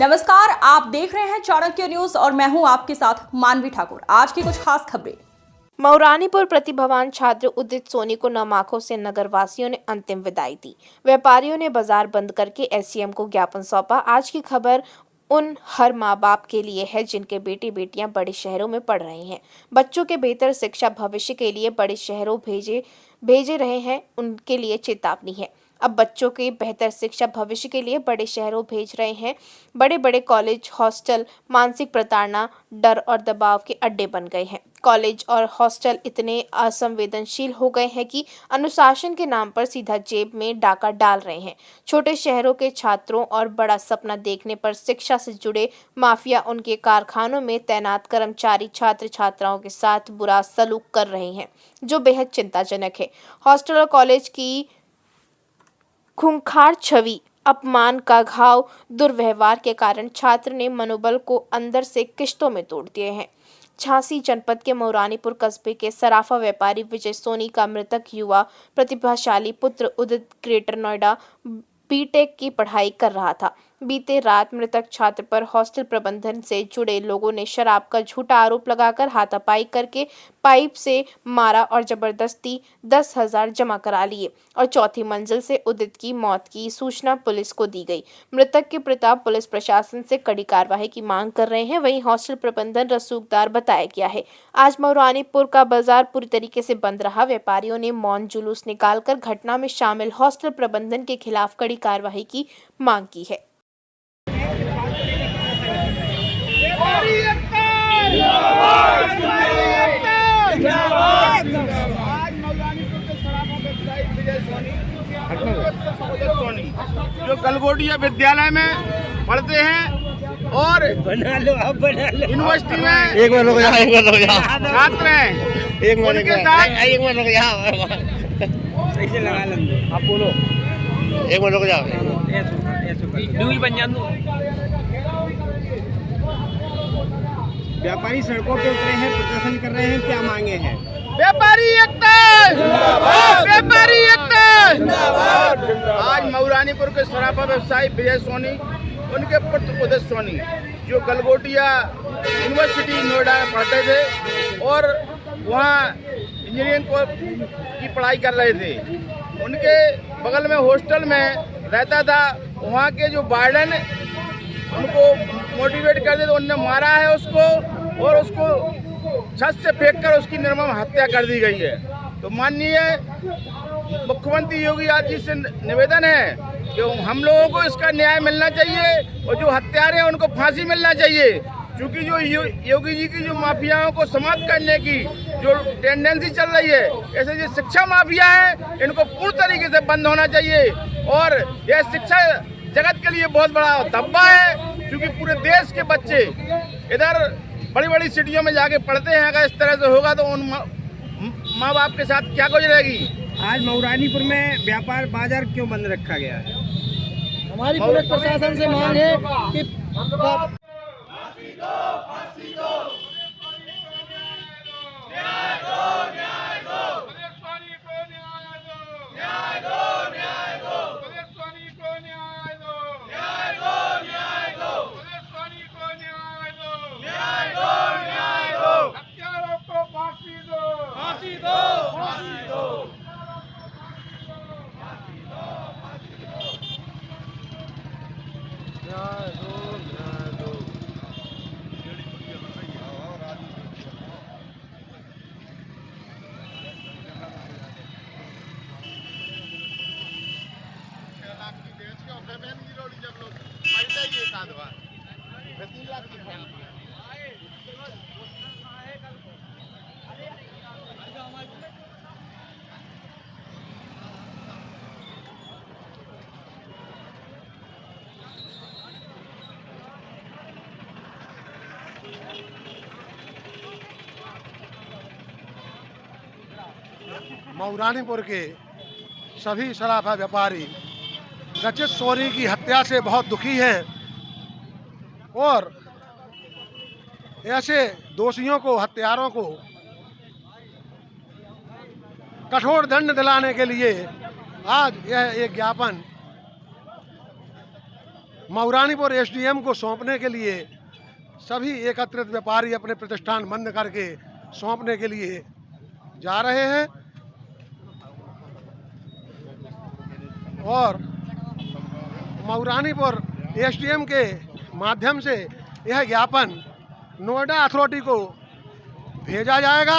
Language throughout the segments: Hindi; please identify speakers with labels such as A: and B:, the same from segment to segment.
A: नमस्कार, आप देख रहे हैं चाणक्य न्यूज और मैं हूं आपके साथ मानवी ठाकुर। आज की कुछ खास खबरें।
B: मऊरानीपुर प्रतिभावान छात्र उदित सोनी को नम आंखों से नगर वासियों ने अंतिम विदाई दी। व्यापारियों ने बाजार बंद करके एसडीएम को ज्ञापन सौंपा। आज की खबर उन हर माँ बाप के लिए है जिनके बेटे बेटियां बड़े शहरों में पढ़ रहे हैं। बच्चों के बेहतर शिक्षा भविष्य के लिए बड़े शहरों भेजे रहे हैं, उनके लिए चेतावनी है। अब बच्चों के बेहतर शिक्षा भविष्य के लिए बड़े शहरों भेज रहे हैं। बड़े बड़े कॉलेज हॉस्टल मानसिक प्रताड़ना, डर और दबाव के अड्डे बन गए हैं। कॉलेज और हॉस्टल इतने असंवेदनशील हो गए हैं कि अनुशासन के नाम पर सीधा जेब में डाका डाल रहे हैं। छोटे शहरों के छात्रों और बड़ा सपना देखने पर शिक्षा से जुड़े माफिया उनके कारखानों में तैनात कर्मचारी छात्र छात्राओं के साथ बुरा सलूक कर रहे हैं, जो बेहद चिंताजनक है। हॉस्टल और कॉलेज की खूंखार छवि, अपमान का घाव, दुर्व्यवहार के कारण छात्र ने मनोबल को अंदर से किश्तों में तोड़ दिए हैं। झांसी जनपद के मऊरानीपुर कस्बे के सराफा व्यापारी विजय सोनी का मृतक युवा प्रतिभाशाली पुत्र उदित ग्रेटर नोएडा बीटेक की पढ़ाई कर रहा था। बीते रात मृतक छात्र पर हॉस्टल प्रबंधन से जुड़े लोगों ने शराब का झूठा आरोप लगाकर हाथापाई करके पाइप से मारा और जबरदस्ती 10,000 जमा करा लिए और चौथी मंजिल से उदित की मौत की सूचना पुलिस को दी गई। मृतक के पिता पुलिस प्रशासन से कड़ी कार्रवाई की मांग कर रहे हैं। वहीं हॉस्टल प्रबंधन रसूखदार बताया गया है। आज मऊरानीपुर का बाजार पूरी तरीके से बंद रहा। व्यापारियों ने मौन जुलूस निकालकर घटना में शामिल हॉस्टल प्रबंधन के खिलाफ कड़ी कार्रवाई की मांग की है।
C: जो गलगोटिया विद्यालय में पढ़ते हैं और यूनिवर्सिटी में
D: एक बार रुक जाओ
C: छात्र हैं, उनके साथ
D: एक बार रुक जाओ आप बोलो, एक बार रुक जाओ।
E: व्यापारी सड़कों पे उतरे हैं, प्रदर्शन कर रहे हैं, क्या मांगे हैं?
C: व्यापारी एकता, व्यापारी एकता। आज मऊरानीपुर के सराफा व्यवसायी विजय सोनी, उनके पुत्र उदित सोनी, जो गलगोटिया यूनिवर्सिटी नोएडा में पढ़ते थे और वहाँ इंजीनियरिंग की पढ़ाई कर रहे थे, उनके बगल में हॉस्टल में रहता था। वहाँ के जो वार्डन उनको मोटिवेट कर दे तो उनने मारा है उसको और उसको छत से फेंककर उसकी निर्मम हत्या कर दी गई है। तो माननीय मुख्यमंत्री योगी आदित्यनाथ जी से निवेदन है कि हम लोगों को इसका न्याय मिलना चाहिए और जो हत्यारे हैं उनको फांसी मिलना चाहिए, क्योंकि जो योगी जी की जो माफियाओं को समाप्त करने की जो टेंडेंसी चल रही है, ऐसे जो शिक्षा माफिया है इनको पूर्ण तरीके से बंद होना चाहिए। और यह शिक्षा जगत के लिए बहुत बड़ा धब्बा है, क्योंकि पूरे देश के बच्चे इधर बड़ी बड़ी सिटियों में जाके पढ़ते हैं। अगर इस तरह से होगा तो उन माँ बाप के साथ क्या गुजरेगी।
E: आज मऊरानीपुर में व्यापार बाजार क्यों बंद रखा गया है?
F: हमारी पुलिस प्रशासन से मांग है कि
G: मऊरानीपुर के सभी सराफा व्यापारी रचित सोनी की हत्या से बहुत दुखी हैं और ऐसे दोषियों को, हत्यारों को कठोर दंड दिलाने के लिए आज यह एक ज्ञापन मऊरानीपुर एसडीएम को सौंपने के लिए सभी एकत्रित व्यापारी अपने प्रतिष्ठान बंद करके सौंपने के लिए जा रहे हैं और मऊरानीपुर एसडीएम के माध्यम से यह ज्ञापन नोएडा अथॉरिटी को भेजा जाएगा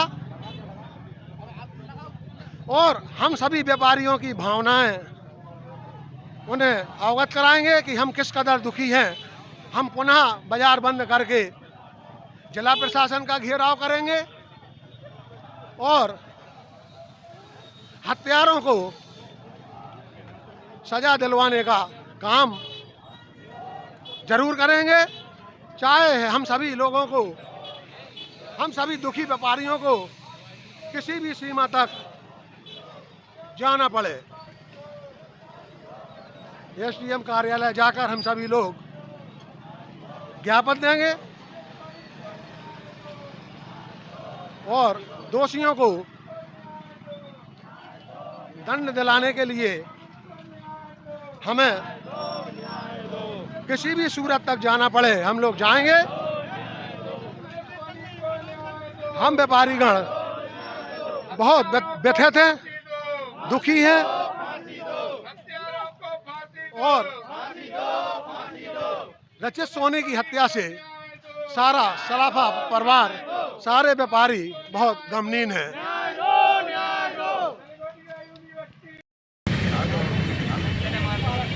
G: और हम सभी व्यापारियों की भावनाएं उन्हें अवगत कराएंगे कि हम किस कदर दुखी हैं। हम पुनः बाजार बंद करके जिला प्रशासन का घेराव करेंगे और हत्यारों को सजा दिलवाने का काम जरूर करेंगे, चाहे हम सभी लोगों को, हम सभी दुखी व्यापारियों को किसी भी सीमा तक जाना पड़े। एसडीएम कार्यालय जाकर हम सभी लोग ज्ञापन देंगे और दोषियों को दंड दिलाने के लिए हमें किसी भी सूरत तक जाना पड़े हम लोग जाएंगे। हम व्यापारीगण बहुत व्यथित हैं, दुखी हैं और रचित सोनी की हत्या से सारा सराफा परिवार, सारे व्यापारी बहुत गमगीन हैं।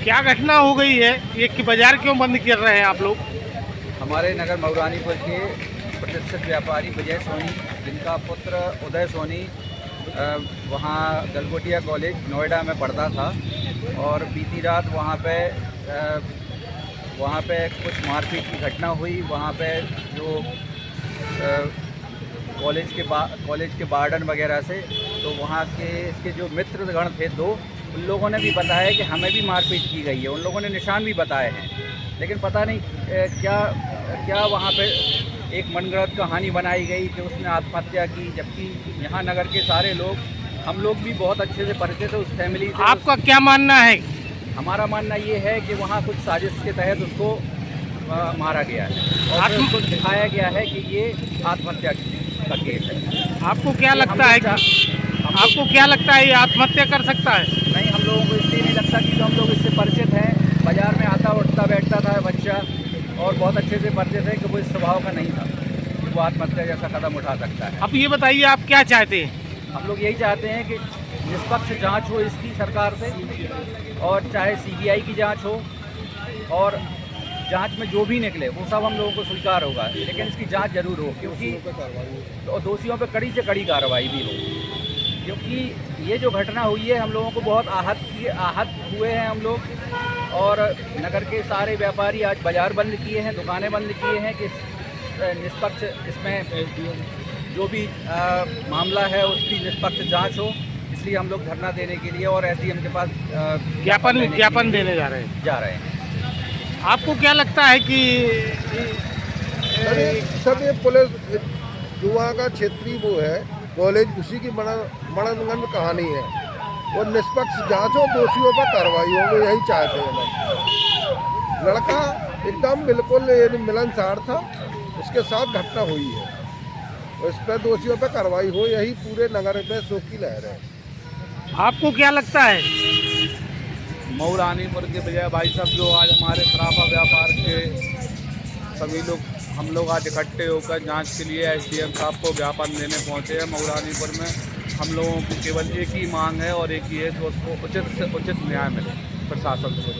H: क्या घटना हो गई है, ये कि बाजार क्यों बंद कर रहे हैं आप लोग?
I: हमारे नगर मऊरानीपुर के प्रतिष्ठित व्यापारी विजय सोनी, जिनका पुत्र उदय सोनी वहाँ गलगोटिया कॉलेज नोएडा में पढ़ता था और बीती रात वहाँ पे कुछ मारपीट की घटना हुई। वहाँ पे जो कॉलेज के वार्डन वगैरह से, तो वहाँ के इसके जो मित्रगण थे दो, उन लोगों ने भी बताया कि हमें भी मारपीट की गई है। उन लोगों ने निशान भी बताए हैं, लेकिन पता नहीं क्या वहाँ पे एक मनगढ़ंत कहानी बनाई गई कि उसने आत्महत्या की, जबकि यहाँ नगर के सारे लोग, हम लोग भी बहुत अच्छे से परिचित थे उस फैमिली से।
H: आपका क्या मानना है?
I: हमारा मानना ये है कि वहाँ कुछ साजिश के तहत उसको मारा गया है और उसको दिखाया गया है कि ये आत्महत्या का केस है।
H: आपको क्या लगता है ये आत्महत्या कर सकता है?
I: नहीं, हम लोगों को इसलिए नहीं लगता कि हम लोग इससे परिचित हैं। बाजार में आता उठता बैठता था बच्चा और बहुत अच्छे से परिचित है कि वो इस स्वभाव का नहीं था कि वो आत्महत्या जैसा कदम उठा सकता है।
H: अब ये बताइए आप क्या चाहते हैं?
I: हम लोग यही चाहते हैं कि निष्पक्ष जांच हो इसकी सरकार से, और चाहे सीबीआई की जांच हो, और जांच में जो भी निकले वो सब हम लोगों को स्वीकार होगा, लेकिन इसकी जांच जरूर हो, क्योंकि तो दोषियों पे कड़ी से कड़ी कार्रवाई भी हो। क्योंकि ये जो घटना हुई है, हम लोगों को बहुत आहत हुए हैं हम लोग, और नगर के सारे व्यापारी आज बाज़ार बंद किए हैं, दुकानें बंद किए हैं कि निष्पक्ष इसमें जो भी मामला है उसकी निष्पक्ष जांच हो। इसलिए हम लोग धरना देने के लिए और एसडीएम के पास
H: ज्ञापन देने जा रहे हैं। आपको क्या लगता है कि
J: सब ये पुलिस जो वहाँ का क्षेत्रीय वो है कॉलेज, उसी की मनगढ़ंत कहानी है, और निष्पक्ष जांच हो, दोषियों पर कार्रवाई हो, यही चाहते हैं हम। लड़का एकदम बिल्कुल मिलनसार था, उसके साथ घटना हुई है, और इस पर दोषियों पर कार्रवाई हो, यही पूरे नगर में शोक की लहर है।
H: आपको क्या लगता है?
C: मऊरानीपुर के बजाय भाई साहब जो आज हमारे सराफा व्यापार के सभी लोग, हम लोग आज इकट्ठे होकर जांच के लिए एसडीएम साहब को ज्ञापन देने पहुंचे हैं मऊरानीपुर में। हम लोगों की केवल एक ही मांग है और एक ही है कि उसको उचित से उचित न्याय मिले प्रशासन से।